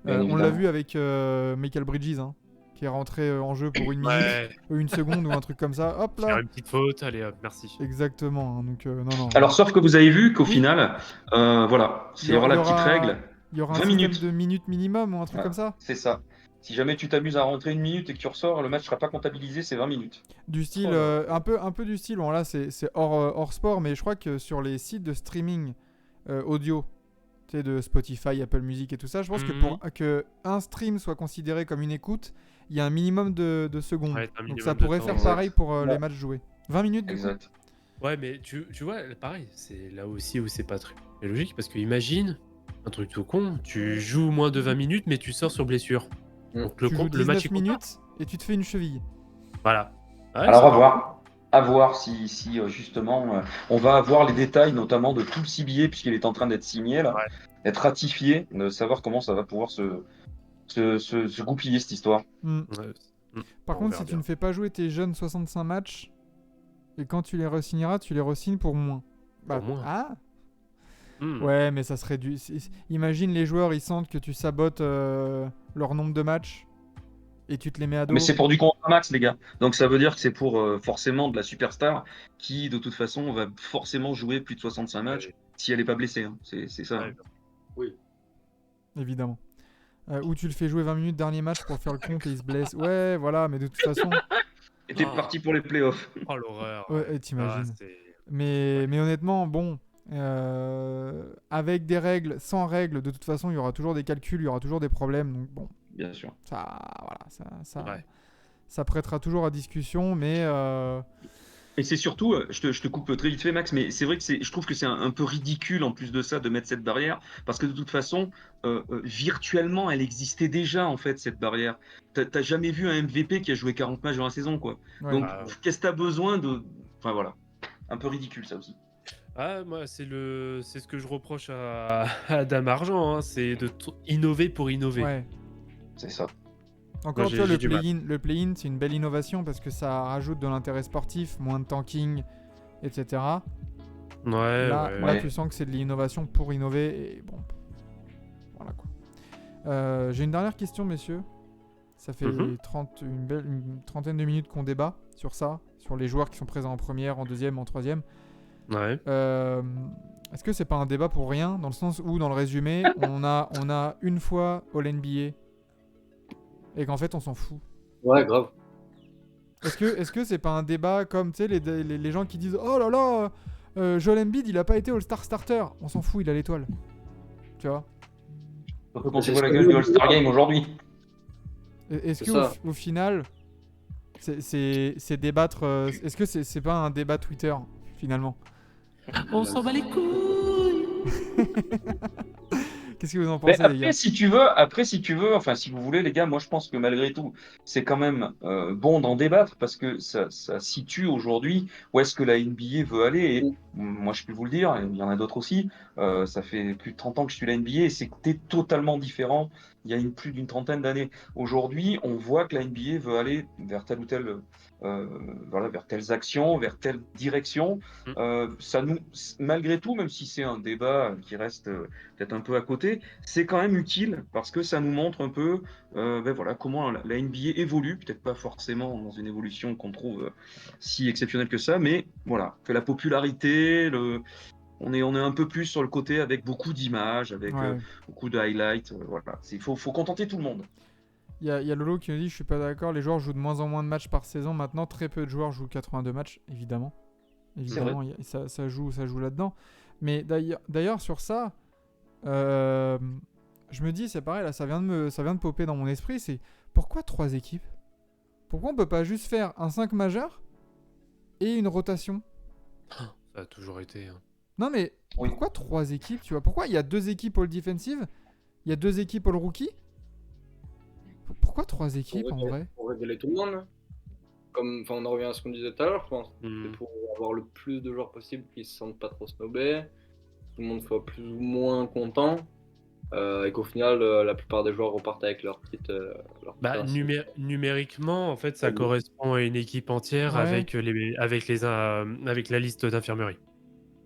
C: Bien
A: On l'a
C: évidemment.
A: vu avec Michael Bridges, hein, qui est rentré en jeu pour 1 minute,
B: Ouais,
A: ou 1 seconde, ou un truc comme ça. Hop
B: faire
A: là.
B: une petite faute, allez hop, merci.
A: Exactement. Hein, donc non.
C: Alors, sauf que vous avez vu qu'au
A: Oui.
C: final, voilà,
A: Il
C: il
A: y
C: y aura
A: aura, il y
C: la petite règle,
A: aura, il y aura un
C: 20
A: système
C: minutes.
A: de minutes minimum ou un truc
C: Voilà,
A: comme ça.
C: c'est ça. Si jamais tu t'amuses à rentrer 1 minute et que tu ressors, le match ne sera pas comptabilisé, c'est 20 minutes.
A: Du style,
B: Oh là là.
A: un peu du style. Bon là, c'est hors sport, mais je crois que sur les sites de streaming audio, tu sais, de Spotify, Apple Music et tout ça, je pense que pour que un stream soit considéré comme une écoute, il y a un minimum de secondes.
B: Ouais, un
A: Donc
B: minimum
A: ça
B: de
A: pourrait
B: temps.
A: faire
C: Exact.
A: pareil pour
D: Ouais.
A: les matchs joués. 20 minutes du coup.
C: Exact.
B: Ouais, mais tu vois, pareil, c'est là aussi où c'est pas très logique, parce que imagine, un truc tout con, tu joues moins de 20 minutes, mais tu sors sur blessure. Donc
A: Tu joues
B: le match
A: 19
B: il compte pas.
A: minutes et tu te fais une cheville.
B: Voilà. Ouais,
C: Alors,
B: c'est
C: à
B: pas-
C: voir. À voir si justement, on va avoir les détails, notamment de tout le CBA, puisqu'il est en train d'être signé, là,
B: Ouais.
C: d'être ratifié, de savoir comment ça va pouvoir se goupiller, cette histoire.
A: Hmm.
B: Ouais.
A: Par
B: On
A: contre,
B: verra
A: si tu
B: bien.
A: ne fais pas jouer tes jeunes 65 matchs, et quand tu les re-signeras, tu les re-signes pour moins.
B: Pour moins.
A: Ah
B: Hmm.
A: ouais, mais ça serait du. Imagine les joueurs, ils sentent que tu sabotes leur nombre de matchs et tu te les mets à dos.
C: Mais c'est pour du contrat max, les gars. Donc ça veut dire que c'est pour forcément de la superstar qui, de toute façon, va forcément jouer plus de 65 matchs
B: Ouais,
C: si elle n'est pas blessée. Hein. C'est ça.
B: ouais,
C: Hein.
D: Oui.
A: Évidemment. Ou tu le fais jouer 20 minutes dernier match pour faire le compte et il se blesse. Ouais, voilà, mais de toute façon.
C: Et t'es
B: Ah.
C: parti pour les playoffs.
B: Oh l'horreur.
A: Ouais,
B: Ouais.
A: t'imagines.
B: Ah, c'est-
A: Mais honnêtement, bon. Avec des règles, sans règles, de toute façon, il y aura toujours des calculs, il y aura toujours des problèmes. Donc bon,
C: Bien sûr.
A: ça prêtera toujours à discussion, mais
C: Et c'est surtout, je te coupe très vite fait, Max, mais c'est vrai que je trouve que c'est un peu ridicule en plus de ça de mettre cette barrière, parce que de toute façon, virtuellement, elle existait déjà en fait cette barrière. T'as jamais vu un MVP qui a joué 40 matchs dans la saison, quoi.
A: ouais.
C: Donc,
B: Ah, ouais.
C: qu'est-ce que t'as besoin de, enfin voilà, un peu ridicule ça aussi.
B: Ah, moi, c'est ce que je reproche à Adam Argent, hein, c'est de innover pour innover.
A: Ouais.
C: C'est ça.
A: Encore,
B: Moi,
A: tu vois,
B: j'ai du mal.
A: le play-in, c'est une belle innovation parce que ça rajoute de l'intérêt sportif, moins de tanking, etc.
B: Ouais,
A: Là,
B: ouais.
A: là
C: Ouais.
A: tu sens que c'est de l'innovation pour innover et bon. Voilà quoi. J'ai une dernière question, messieurs. Ça fait
B: Mhm.
A: une trentaine de minutes qu'on débat sur ça, sur les joueurs qui sont présents en première, en deuxième, en troisième.
B: Ouais.
A: Est-ce que c'est pas un débat pour rien, dans le sens où, dans le résumé, on a une fois All-NBA et qu'en fait on s'en fout?
D: Ouais, grave.
A: Est-ce que c'est pas un débat comme, tu sais, les gens qui disent oh là là, Joel Embiid il a pas été All-Star starter, on s'en fout, il a l'étoile, tu vois?
C: Surtout quand tu
D: C'est
C: vois
D: ce
C: la
D: que
C: gueule
D: je
C: du
D: veux
C: All-Star
D: dire.
C: Game aujourd'hui.
A: Est-ce
D: C'est
A: que
D: ça.
A: au final c'est débattre, est-ce que c'est pas un débat Twitter finalement?
B: On s'en bat les couilles.
A: Qu'est-ce que vous en
C: Mais
A: pensez, les gars?
C: après, si tu veux, enfin, si vous voulez, les gars, moi, je pense que malgré tout, c'est quand même bon d'en débattre parce que ça situe aujourd'hui où est-ce que la NBA veut aller. Et moi, je peux vous le dire, et il y en a d'autres aussi. Ça fait plus de 30 ans que je suis la NBA et c'était totalement différent il y a plus d'une trentaine d'années. Aujourd'hui, on voit que la NBA veut aller vers telle ou telle, voilà, vers telles actions, vers telle direction. Ça nous, malgré tout, même si c'est un débat qui reste peut-être un peu à côté, c'est quand même utile parce que ça nous montre un peu ben voilà, comment la NBA évolue, peut-être pas forcément dans une évolution qu'on trouve si exceptionnelle que ça, mais voilà, que la popularité, on est un peu plus sur le côté avec beaucoup d'images, avec
A: Ouais.
C: beaucoup de highlights. Voilà. Faut contenter tout le monde.
A: Il y a Lolo qui nous dit je suis pas d'accord, les joueurs jouent de moins en moins de matchs par saison maintenant, très peu de joueurs jouent 82 matchs, évidemment. Évidemment, ça joue là-dedans. Mais d'ailleurs sur ça, je me dis, c'est pareil, là, ça vient de popper dans mon esprit, c'est pourquoi 3 équipes? Pourquoi on peut pas juste faire un 5 majeur et une rotation?
B: Ça a toujours été. Hein.
A: Non mais
C: Oui.
A: pourquoi 3 équipes, tu vois? Pourquoi il y a 2 équipes all defensive, il y a 2 équipes all rookie? Pourquoi 3 équipes en vrai?
D: Pour révéler tout le monde. Comme, enfin, on en revient à ce qu'on disait tout à l'heure, je pense.
B: Hmm.
D: C'est pour avoir le plus de joueurs possible qui se sentent pas trop snobés. Tout le monde soit plus ou moins content. et qu'au final, la plupart des joueurs repartent avec leur petite.
B: Bah, numériquement, en fait, ça correspond à une équipe entière
A: Ouais.
B: avec la liste d'infirmerie.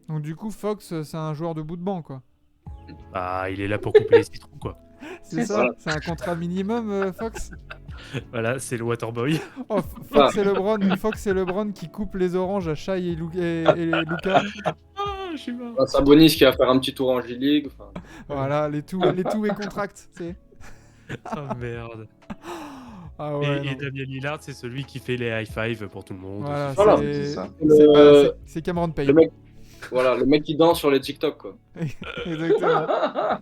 A: Donc du coup, Fox, c'est un joueur de bout de banc, quoi.
B: Bah, il est là pour couper les citrons, quoi.
A: C'est ça.
D: Voilà.
A: C'est un contrat minimum, Fox.
B: Voilà, c'est le Waterboy.
A: Oh, Fox et LeBron qui coupent les oranges à Shai et Luka.
B: Ah, je suis mort.
D: Enfin, Sabonis qui va faire un petit tour en G-League. Enfin,
A: Voilà, les two-way contracts, tu sais.
B: Oh merde.
A: Ah ouais,
B: Et
A: non.
B: Damien Lillard, c'est celui qui fait les high five pour tout le monde.
A: Voilà,
D: Voilà,
C: c'est ça.
A: c'est Cameron Payne.
D: le mec qui danse sur les TikTok, quoi.
A: Exactement.
B: Ah,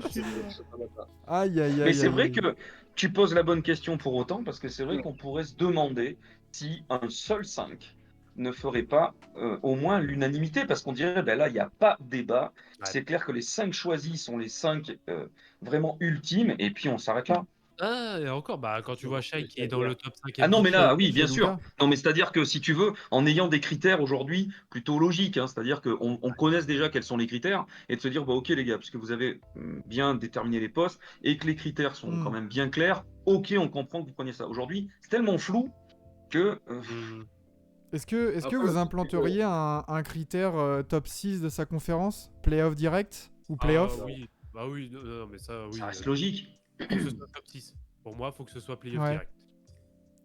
B: je suis mort.
D: C'est pas mal, ça.
A: Aïe, aïe, aïe.
C: Mais c'est
A: aïe,
C: vrai
A: aïe.
C: que tu poses la bonne question pour autant, parce que c'est vrai qu'on pourrait se demander si un seul 5 ne ferait pas au moins l'unanimité, parce qu'on dirait, ben là, il n'y a pas débat.
B: Ouais.
C: C'est clair que les 5 choisis sont les 5 vraiment ultimes, et puis on s'arrête là.
B: Ah, et encore, bah, quand tu vois Shai qui est dans le top 5
C: Ah non, mais là, oui,
A: chez
C: bien
A: Luka.
C: sûr. Non, mais c'est-à-dire que si tu veux, en ayant des critères aujourd'hui plutôt logiques, hein, c'est-à-dire qu'on connaisse déjà quels sont les critères et de se dire, bah, ok les gars, puisque vous avez bien déterminé les postes et que les critères sont quand même bien clairs, ok, on comprend que vous preniez ça. Aujourd'hui, c'est tellement flou que...
A: Est-ce que
D: Après,
A: vous implanteriez un critère top 6 de sa conférence? Playoff direct ou playoff?
B: Ah, oui. Bah oui, non, mais ça, oui.
C: ça reste logique.
B: Faut que ce soit top 6. Pour moi, faut que ce soit playoff
A: Ouais.
B: direct.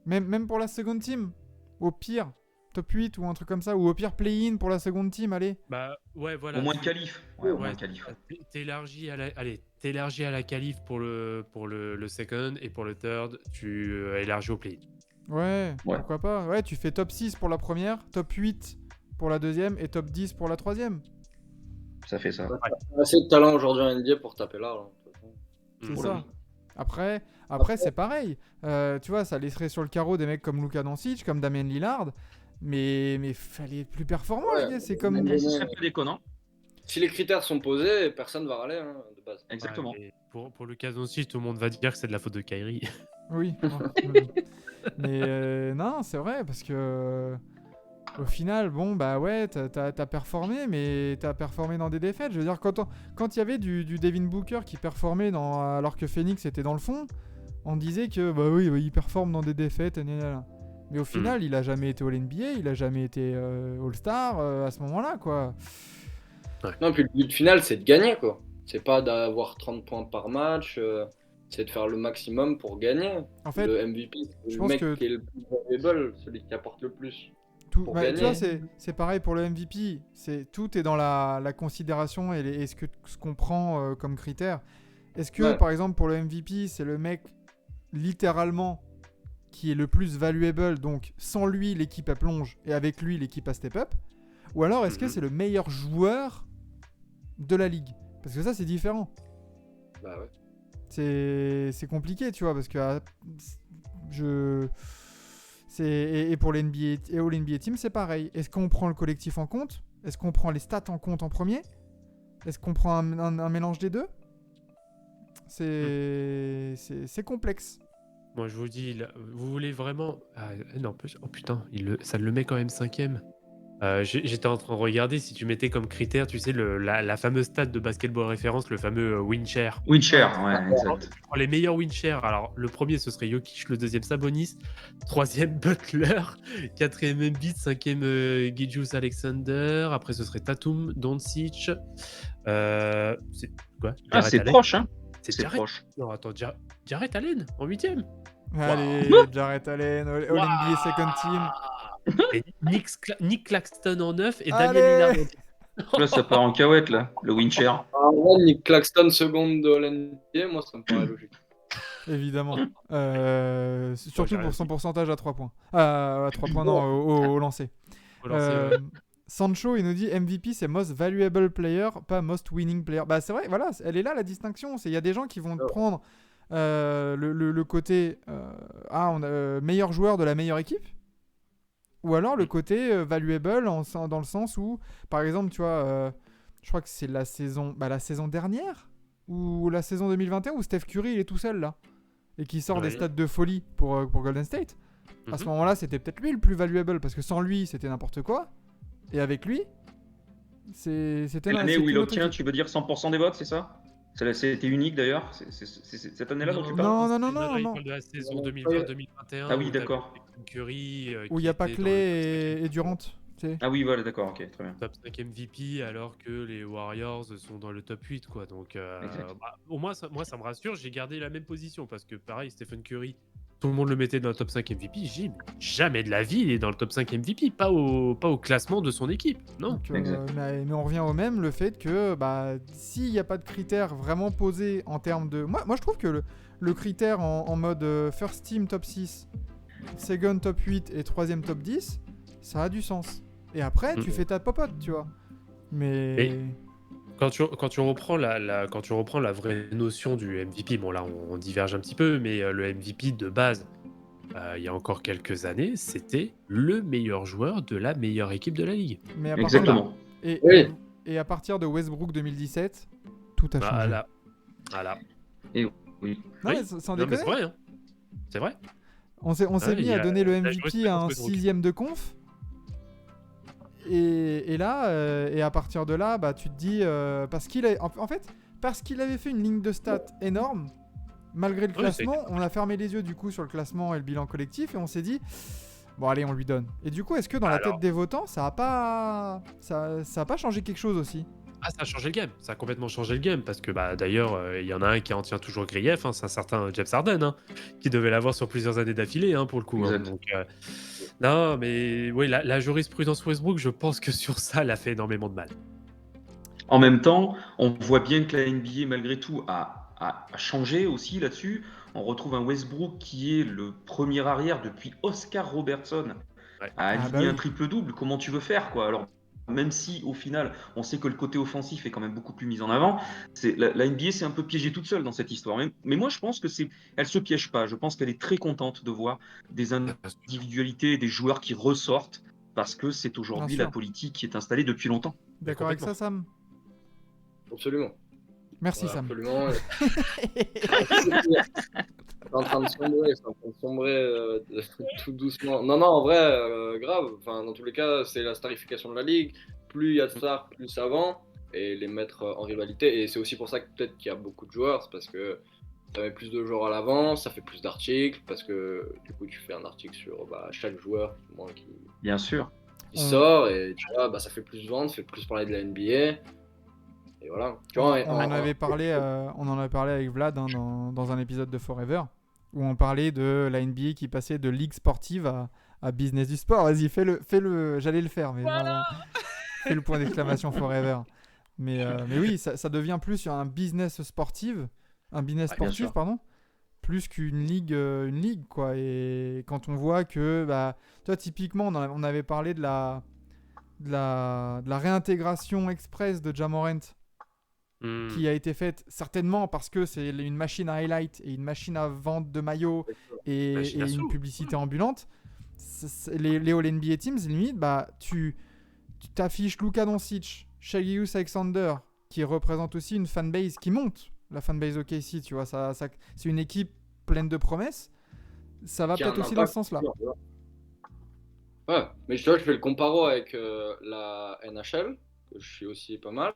A: Même pour la second team? Au pire, top 8 ou un truc comme ça? Ou au pire, play-in pour la seconde team, allez?
B: Bah, ouais, voilà.
C: Au moins qualif. Ouais, au moins
B: Ouais,
C: qualif.
B: t'élargis à la qualif pour le second et pour le third, tu élargis au play.
A: Ouais,
C: Ouais.
A: pourquoi pas? Ouais, tu fais top 6 pour la première, top 8 pour la deuxième et top 10 pour la troisième.
C: Ça fait ça.
D: Il y a assez de talent aujourd'hui en NBA pour taper là. De toute façon.
A: C'est
C: Oh
A: ça.
C: là.
A: Après c'est pareil. Tu vois, ça laisserait sur le carreau des mecs comme Luka Doncic, comme Damian Lillard. Mais fallait être plus performant,
D: Ouais,
A: les gars. C'est comme.
D: mais-
C: Ce serait pas déconnant.
D: Si les critères sont posés, personne va râler, hein, de base.
C: Exactement.
B: Ouais, pour le cas aussi, tout le monde va dire que c'est de la faute de Kyrie.
A: Oui. Oui. Mais non, c'est vrai, parce que. Au final, bon, bah ouais, t'as performé, mais t'as performé dans des défaites. Je veux dire, quand il y avait du Devin Booker qui performait alors que Phoenix était dans le fond, on disait que, bah oui, il performe dans des défaites, gna, gna, gna. Mais au final, il a jamais été All-NBA, il a jamais été All-Star à ce moment-là, quoi.
D: Non, puis le but final, c'est de gagner, quoi. C'est pas d'avoir 30 points par match, c'est de faire le maximum pour gagner.
A: En fait,
D: le MVP, c'est
A: je
D: le
A: pense
D: mec
A: que-
D: qui est le plus valuable, celui qui apporte le plus. pour
A: tu
D: gagner.
A: vois, c'est pareil pour le MVP. Tout est dans la considération et ce qu'on prend comme critère. Est-ce que,
D: Ouais.
A: par exemple, pour le MVP, c'est le mec littéralement qui est le plus valuable, donc sans lui, l'équipe elle plonge et avec lui, l'équipe a step up? Ou alors, est-ce que c'est le meilleur joueur de la ligue? Parce que ça, c'est différent.
D: Bah ouais.
A: C'est compliqué, tu vois, parce que et pour l'NBA et au NBA Team, c'est pareil. Est-ce qu'on prend le collectif en compte? Est-ce qu'on prend les stats en compte en premier? Est-ce qu'on prend un mélange des deux? C'est complexe.
B: Moi, je vous dis, là, vous voulez vraiment... Ah, non, oh putain, ça le met quand même 5ème. J'étais en train de regarder si tu mettais comme critère, tu sais, la fameuse stat de basketball référence, le fameux win share.
C: Win share, ouais, exact.
B: Tu prends les meilleurs win share. Alors, le premier, ce serait Jokic, le deuxième, Sabonis, troisième, Butler, quatrième, Embiid, cinquième, Gilgeous Alexander, après, ce serait Tatum, Doncic. C'est quoi?
C: Ah,
B: Jarrett
C: c'est
B: Allen.
C: proche, hein.
B: C'est
C: C'est
B: Jarrett.
C: proche.
B: Non, attends, Jarrett Allen, en 8ème.
A: Allez, Jarrett Allen, All NBA Second Team.
B: Et Nick Claxton en 9 et
A: Allez.
B: Damien Lillard en 10.
C: Là, ça part en cahuète, là, le win share.
D: Ouais, Nick Claxton seconde de l'NBA, moi ça me paraît logique.
A: Évidemment. Surtout
B: j'ai
A: pour
B: rien
A: son
B: dit.
A: pourcentage à 3 points. À 3 points, non, au lancer.
B: Faut lancer,
A: Sancho, il nous dit MVP, c'est Most Valuable Player, pas Most Winning Player. Bah, c'est vrai, voilà, elle est là la distinction. Il y a des gens qui vont prendre le côté meilleur joueur de la meilleure équipe, ou alors le côté valuable dans le sens où, par exemple, tu vois, je crois que c'est la saison dernière ou la saison 2021 où Steph Curry il est tout seul là et qui sort des
B: Ouais.
A: stats de folie pour Golden State. À ce moment-là, c'était peut-être lui le plus valuable parce que sans lui, c'était n'importe quoi. Et avec lui, c'était
C: L'année où il
A: une autre
C: obtient,
A: équipe.
C: tu veux dire 100% des votes, c'est ça? C'était unique d'ailleurs. C'est cette année-là dont tu parles?
A: Non,
B: c'est
A: non,
B: une
A: non,
B: connerie,
A: non.
B: il parle de la saison
D: Non,
B: 2020-2021
C: Ah oui,
B: où t'avais
C: d'accord.
B: Stephen Curry
A: Où il
B: qui
A: n'y a pas
B: était dans le top 5
A: Clay et Durant. Tu sais.
C: Ah oui, voilà, d'accord, ok, très bien.
B: top 5 MVP alors que les Warriors sont dans le top 8 quoi. Donc
C: Exact.
B: au moins moi ça me rassure, j'ai gardé la même position parce que pareil Stephen Curry, tout le monde le mettait dans le top 5 MVP, j'ai dit, mais jamais de la vie il est dans le top 5 MVP, pas au classement de son équipe. Non.
A: Donc,
C: Exact.
A: mais on revient au même, le fait que s'il n'y a pas de critères vraiment posés en termes de... Moi je trouve que le critère en mode first team top 6, second top 8 et troisième top 10, ça a du sens. Et après, tu fais ta popote, tu vois. Mais...
B: Quand tu reprends quand tu reprends la vraie notion du MVP, bon là on diverge un petit peu, mais le MVP de base, il y a encore quelques années, c'était le meilleur joueur de la meilleure équipe de la ligue.
A: Mais à partir
C: Exactement.
D: Oui.
A: et à partir de Westbrook 2017, tout a changé.
B: Voilà.
C: Et oui.
A: Non,
B: Oui.
A: mais sans
B: Non, mais
A: déconner.
B: c'est vrai, hein. C'est vrai.
A: On s'est
B: Ouais,
A: mis
B: il
A: à
B: a-
A: donner le
B: la
A: MVP
B: jurisprudence
A: à un
B: Westbrook.
A: 6ème de conf. Et là, et à partir de là, tu te dis... parce qu'il avait fait une ligne de stats énorme, malgré le
B: Ouais, ça a été
A: classement, on a fermé les yeux du coup sur le classement et le bilan collectif, et on s'est dit... Bon allez, on lui donne. Et du coup, est-ce que dans la
B: Alors.
A: tête des votants, ça a pas changé quelque chose aussi?
B: Ah, ça a changé le game. Ça a complètement changé le game parce que d'ailleurs, il y en a un qui en tient toujours grief, hein, c'est un certain James Harden, hein, qui devait l'avoir sur plusieurs années d'affilée, hein, pour le coup. Hein.
C: Exact.
B: Donc, non, mais oui, la jurisprudence Westbrook, je pense que sur ça, elle a fait énormément de mal.
C: En même temps, on voit bien que la NBA, malgré tout, a changé aussi là-dessus. On retrouve un Westbrook qui est le premier arrière depuis Oscar Robertson
B: Ouais.
C: à
A: Ah,
C: aligner
A: oui.
C: un triple-double. Comment tu veux faire, quoi? Alors, même si au final, on sait que le côté offensif est quand même beaucoup plus mis en avant, la NBA s'est un peu piégée toute seule dans cette histoire. Mais moi, je pense que elle se piège pas. Je pense qu'elle est très contente de voir des individualités, des joueurs qui ressortent parce que c'est aujourd'hui
A: Bien
C: la
A: sûr.
C: politique qui est installée depuis longtemps.
A: D'accord avec ça, Sam?
D: Absolument.
A: Merci,
D: Ouais,
A: Sam.
D: absolument. C'est en train de sombrer tout doucement. Non, en vrai, grave. Enfin, dans tous les cas, c'est la starification de la ligue. Plus il y a de stars, plus ça vend. Et les mettre en rivalité. Et c'est aussi pour ça que peut-être qu'il y a beaucoup de joueurs. C'est parce que ça met plus de joueurs à l'avant, ça fait plus d'articles. Parce que du coup, tu fais un article sur chaque joueur
C: Bien sûr.
D: qui sort. Et tu vois, ça fait plus vendre, ça fait plus parler de la NBA. Et voilà. Tu vois,
A: On en avait parlé avec Vlad, hein, dans un épisode de Forever, où on parlait de la NBA qui passait de ligue sportive à business du sport. Vas-y, fais-le. J'allais le faire, mais non. Fais le point d'exclamation Forever. Mais oui, ça devient plus un business sportif,
C: bien sûr.
A: pardon, plus qu'une ligue, quoi. Et quand on voit que, toi, typiquement, on avait parlé de la réintégration express de Ja Morant, qui a été faite certainement parce que c'est une machine à highlight et une machine à vente de maillots et
B: Machine à
A: une
B: sous.
A: publicité ambulante. Les All-NBA Teams, limite, tu t'affiches Luka Doncic, Shai Gilgeous-Alexander, qui représente aussi une fanbase qui monte, la fanbase OKC, tu vois, c'est une équipe pleine de promesses. Ça va
D: Qui a
A: peut-être
D: un
A: aussi dans ce
D: impact
A: sens-là.
D: sûr, ouais, mais tu vois, je fais le comparo avec la NHL, que je suis aussi pas mal,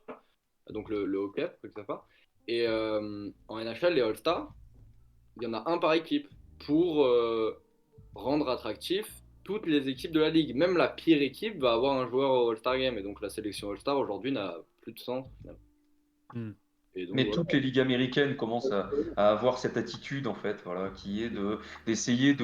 D: donc le hockey, quelque part. Et en NHL, les All-Stars, il y en a un par équipe pour rendre attractif toutes les équipes de la ligue. Même la pire équipe va avoir un joueur au All-Star Game, et donc la sélection All-Star aujourd'hui n'a plus de sens.
B: Hmm.
D: Et donc,
C: Mais
D: voilà.
C: toutes les ligues américaines commencent à avoir cette attitude, en fait, voilà, qui est d'essayer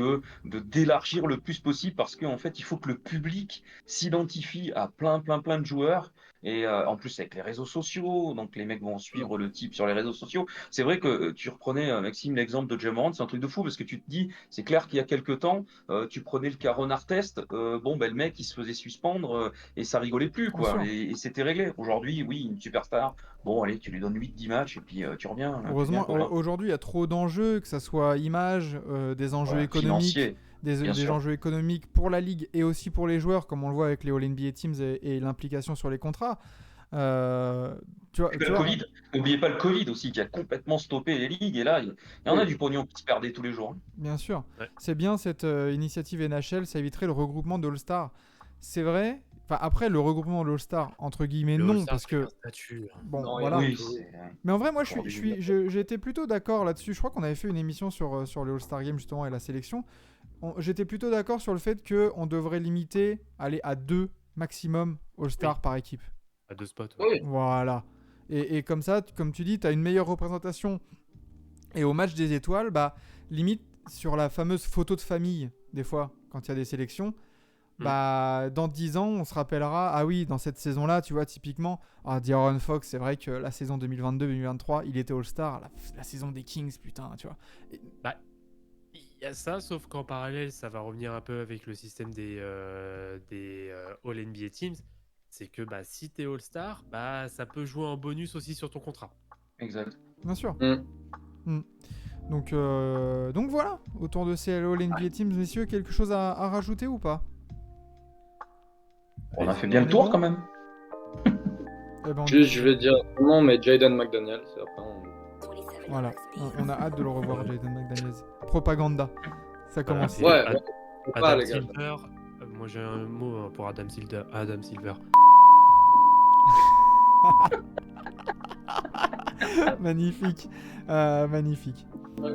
C: d'élargir le plus possible parce qu'en fait, il faut que le public s'identifie à plein de joueurs. Et en plus, avec les réseaux sociaux, donc les mecs vont suivre le type sur les réseaux sociaux. C'est vrai que tu reprenais, Maxime, l'exemple de Ja Morant, c'est un truc de fou parce que tu te dis, c'est clair qu'il y a quelques temps, tu prenais le cas Ron Artest, le mec, il se faisait suspendre et ça rigolait plus,
A: Bien
C: quoi.
A: sûr.
C: Et c'était réglé. Aujourd'hui, oui, une superstar. Bon, allez, tu lui donnes 8-10 matchs et puis tu reviens.
A: Heureusement,
C: tu viens,
A: aujourd'hui, il y a trop d'enjeux, que ça soit image, des enjeux économiques,
C: financier, bien
A: des
C: sûr.
A: enjeux économiques pour la ligue et aussi pour les joueurs, comme on le voit avec les All-NBA Teams et l'implication sur les contrats. Tu vois,
C: Le Covid, n'oubliez pas le Covid aussi qui a complètement stoppé les ligues. Et là, il y en a du pognon qui se perdait tous les jours.
A: bien sûr.
B: Ouais.
A: C'est bien cette initiative NHL, ça éviterait le regroupement de All-Star. C'est vrai, Enfin, après, le regroupement de l'All-Star, entre guillemets,
B: Le
A: non,
B: All-Star,
A: parce
B: c'est
A: que...
B: un statut.
A: Bon,
D: Non,
A: voilà.
C: Oui,
D: Oui.
C: c'est...
A: Mais en vrai, moi,
C: Pour des
A: j'étais plutôt d'accord là-dessus. Je crois qu'on avait fait une émission sur le All-Star Game, justement, et la sélection. J'étais plutôt d'accord sur le fait qu'on devrait limiter, aller à 2 maximum All-Star
B: Oui.
A: par équipe.
B: À 2 spots.
D: Oui.
A: Voilà. Et comme ça, comme tu dis, tu as une meilleure représentation. Et au match des étoiles, bah, limite, sur la fameuse photo de famille, des fois, quand il y a des sélections, bah, dans 10 ans, on se rappellera, ah oui, dans cette saison-là, tu vois, typiquement, De'Aaron Fox, c'est vrai que la saison 2022-2023, il était All-Star, la saison des Kings, putain, tu vois.
B: Il y a ça, sauf qu'en parallèle, ça va revenir un peu avec le système des All-NBA Teams. C'est que bah, si t'es All-Star, bah, ça peut jouer en bonus aussi sur ton contrat.
C: Exact.
A: Bien sûr.
D: Mm.
A: Donc voilà, autour de ces All-NBA Teams, messieurs, quelque chose à rajouter ou pas?
C: On a fait bien
A: On
C: le
A: est
C: tour
A: bon
C: quand même.
A: Eh ben,
D: Juste, je vais dire non, mais Jaden McDaniels. Et après,
A: Voilà, on a hâte de le revoir, Jaden McDaniels. Propaganda, ça commence.
B: Et
D: Ouais,
B: Ad-
D: ouais. Pas,
B: Adam
D: les gars.
B: Silver, moi j'ai un mot pour Adam Silver.
A: Magnifique, magnifique.
D: Ouais.